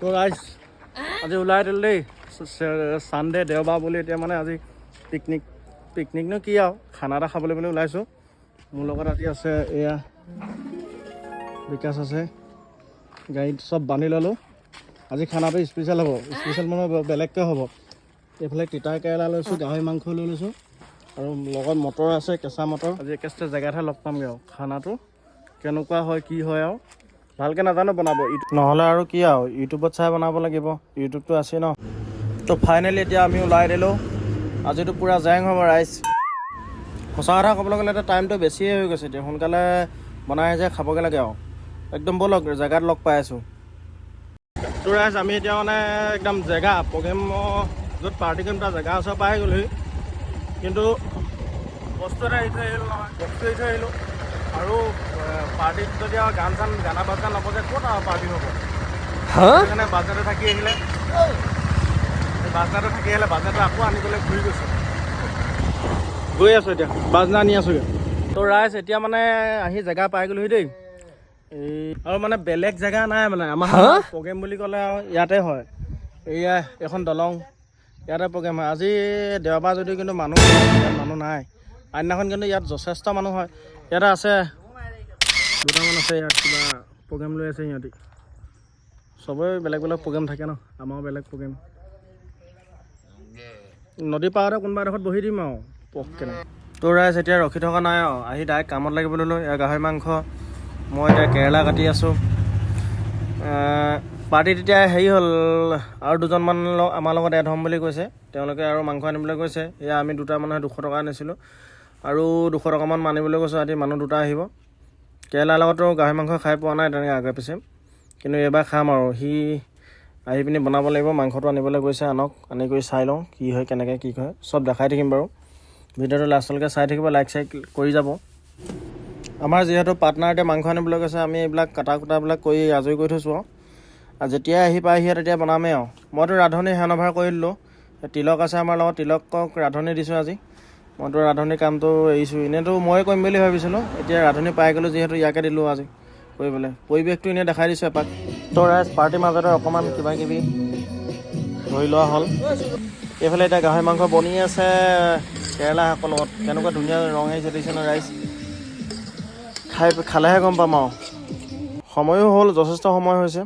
তো গাইজ আজি ওলাই দিলোঁ দেই ছানডে দেওবাৰ বুলি এতিয়া মানে আজি পিকনিকনো কি আৰু খানা এটা খাবলৈ বুলি ওলাইছোঁ। মোৰ লগত আজি আছে এয়া বিকাশ আছে, গাড়ীত চব বান্ধি ল'লোঁ। আজি খানাটো স্পেচিয়েল হ'ব, স্পেচিয়েল মানে বেলেগকৈ হ'ব। এইফালে তিতা কেৰেলা লৈছোঁ, গাহৰি মাংস লৈ লৈছোঁ আৰু লগত মটৰ আছে, কেঁচা মটৰ। আজি একেষ্ট জেগাতহে লগ পামগৈ আৰু খানাটো কেনেকুৱা হয় কি হয় আৰু ভালকৈ নাজানো বনাব, নহ'লে আৰু কি আৰু ইউটিউবত চাই বনাব লাগিব, ইউটিউবটো আছেই ন। তো ফাইনেলি এতিয়া আমি ওলাই দিলোঁ। আজিতো পূৰা জেং হ'ব ৰাইজ। সঁচা কথা ক'বলৈ গ'লে এতিয়া টাইমটো বেছিয়ে হৈ গৈছে, এতিয়া সোনকালে বনাই যে খাবগৈ লাগে আৰু একদম ব'লক জেগাত লগ পাই আছোঁ। তো ৰাইজ আমি এতিয়া মানে একদম জেগা প্ৰগ্ৰেমৰ য'ত পাৰ্টি কৰিম তাৰ জেগা ওচৰ পাই গ'লোহি, কিন্তু বস্তু এটা এৰি থৈ আহিলোঁ নহয়, বস্তু এৰি থৈ আহিলোঁ। আৰু পাৰ্টিত যদি আৰু গানা বাজনা নবজে ক'ত আৰু পাৰ্টি হ'ব। সেইকাৰণে বাজেটে থাকি আহিলে, বাজেটটো আকৌ আনিবলৈ ঘূৰি গৈ আছোঁ এতিয়া বাজনা আনি আছোঁগৈ। তো ৰাইজ এতিয়া মানে আহি জেগা পাই গ'লোহি দেই। এই আৰু মানে বেলেগ জেগা নাই মানে আমাৰ প্ৰগ্ৰেম বুলি ক'লে আৰু ইয়াতে হয়। এয়া এখন দলং, ইয়াতে প্ৰগ্ৰেম হয়। আজি দেওবাৰ যদিও কিন্তু মানুহ নাই। আনদিনাখন কিন্তু ইয়াত যথেষ্ট মানুহ হয়। ইয়াতে আছে দুটামান আছে, ইয়াত কিবা প্ৰগ্ৰেম লৈ আছে সিহঁতি। চবৰে বেলেগ বেলেগ প্ৰগ্ৰেম থাকে ন, আমাৰো বেলেগ প্ৰগ্ৰেম। নদী পাৰতে কোনোবা এডোখৰত বহি দিম আৰু পককেনে। তো ৰাইজ এতিয়া ৰখি থকা নাই আৰু আহি ডাইৰেক্ট কামত লাগিব ল'লোঁ। এয়া গাহৰি মাংস, মই এতিয়া কেৰেলা কাটি আছোঁ। পাৰ্টিত এতিয়া হেৰি হ'ল, আৰু দুজনমান আমাৰ লগত এড হ'ম বুলি কৈছে, তেওঁলোকে আৰু মাংস আনিবলৈ কৈছে। এয়া আমি দুটা মানুহে 200 টকা আনিছিলোঁ আৰু 200 টকামান আনিবলৈ কৈছোঁ। আজি মানুহ দুটা আহিব। কেৰেলাৰ লগতো গাহৰি মাংস খাই পোৱা নাই তেনেকৈ আগে পিছে, কিন্তু এইবাৰ খাম আৰু। সি আহি পিনি বনাব লাগিব, মাংসটো আনিবলৈ গৈছে। আনি কৰি চাই লওঁ কি হয়, কেনেকৈ কি হয়, চব দেখাই থাকিম বাৰু। ভিডিঅ'টো লাষ্টলৈকে চাই থাকিব, লাইক কৰি যাব। আমাৰ যিহেতু পাৰ্টনাৰতে মাংস আনিবলৈ কৈছে, আমি এইবিলাক কটাবিলাক কৰি আজৰি কৰি থৈছোঁ আৰু যেতিয়াই আহি পাইহি তেতিয়া বনামেই আৰু। মইতো ৰান্ধনি হেণ্ডঅভাৰ কৰি দিলোঁ, তিলক আছে আমাৰ লগত, তিলকক ৰান্ধনি দিছোঁ আজি। মইতো ৰান্ধনিৰ কামটো এৰিছোঁ, এনেইতো ময়ে কৰিম বুলি ভাবিছিলোঁ, এতিয়া ৰান্ধনি পাই গ'লোঁ যিহেতু ইয়াকে দিলোঁ আজি কৰিবলৈ। পৰিৱেশটো এনেই দেখাই দিছোঁ এপাক। তো ৰাইজ পাৰ্টিৰ মাজতে অকণমান কিবা কিবি ধৰি লোৱা হ'ল। এইফালে এতিয়া গাহৰি মাংস বনি আছে কেৰেলা শাকৰ লগত, কেনেকুৱা ধুনীয়া ৰং আহিছে দেখিছে ন ৰাইজ। খালেহে গম পাম আৰু। সময়ো হ'ল, যথেষ্ট সময় হৈছে।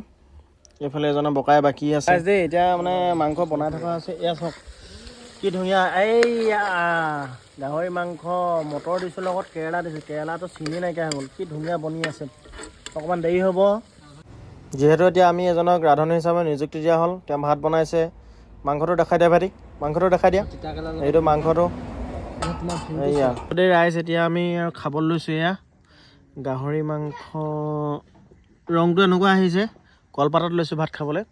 এইফালে এজনে বকাই বাকী আছে দেই। এতিয়া মানে মাংস বনাই থকা আছে, এয়া চাওক কি ধুনীয়া। এইয়া গাহৰি মাংস, মটৰ দিছোঁ, লগত কেৰেলা দিছোঁ। কেৰেলাটো চিনি নাইকিয়া হৈ গ'ল, কি ধুনীয়া বনি আছে। অকণমান দেৰি হ'ব যিহেতু এতিয়া আমি এজনক ৰান্ধনি হিচাপে নিযুক্তি দিয়া হ'ল। তেওঁ ভাত বনাইছে। মাংসটো দেখাই দিয়া ভাইটি, মাংসটো দেখাই দিয়া। এইটো মাংসটো এইয়া দেই ৰাইজ। এতিয়া আমি আৰু খাবলৈ লৈছোঁ। এয়া গাহৰি মাংস, ৰংটো এনেকুৱা আহিছে। কলপাতত লৈছোঁ ভাত খাবলৈ,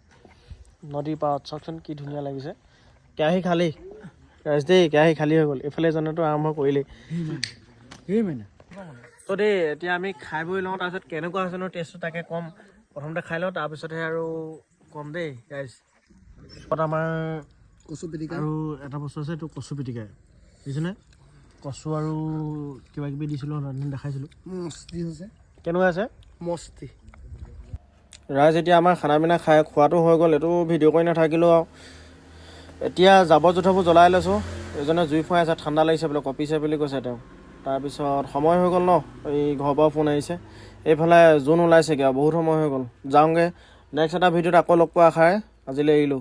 নদীৰ পাৰত। চাওকচোন কি ধুনীয়া লাগিছে। কেৰাহী খালী ৰাইজ দেই, কেৰাহী খালী হৈ গ'ল। এইফালে এজনেতো আৰম্ভ কৰিলেই তো দেই। এতিয়া আমি খাই বৈ লওঁ, তাৰপিছত কেনেকুৱা হৈছে ন টেষ্টটো তাকে ক'ম। প্ৰথমতে খাই লওঁ, তাৰপিছতহে আৰু ক'ম দেই ৰাইজ। আমাৰ কচু পিটিকা আৰু এটা বস্তু আছে, এইটো কচু পিটিকা বুজিছেনে। কচু আৰু কিবা কিবি দিছিলোঁ, দেখাইছিলোঁ। মস্তি হৈছে, কেনেকুৱা আছে মস্তি। ৰাইজ এতিয়া আমাৰ খানা পিনা খোৱাটো হৈ গ'ল, এইটো ভিডিঅ' কৰি নাথাকিলোঁ আৰু। এতিয়া জাবৰ জোঁথৰবোৰ জ্বলাই লৈছোঁ। এজনে জুই ফুৱাই আছে, ঠাণ্ডা লাগিছে বোলে, কঁপিছে বুলি কৈছে তেওঁ। তাৰপিছত সময় হৈ গ'ল ন, এই ঘৰৰ পৰা ফোন আহিছে। এইফালে জোন ওলাইছেগৈ আৰু বহুত সময় হৈ গ'ল। যাওঁগৈ, নেক্সট এটা ভিডিঅ'ত আকৌ লগ পোৱা আশাৰে আজিলৈ এৰিলোঁ।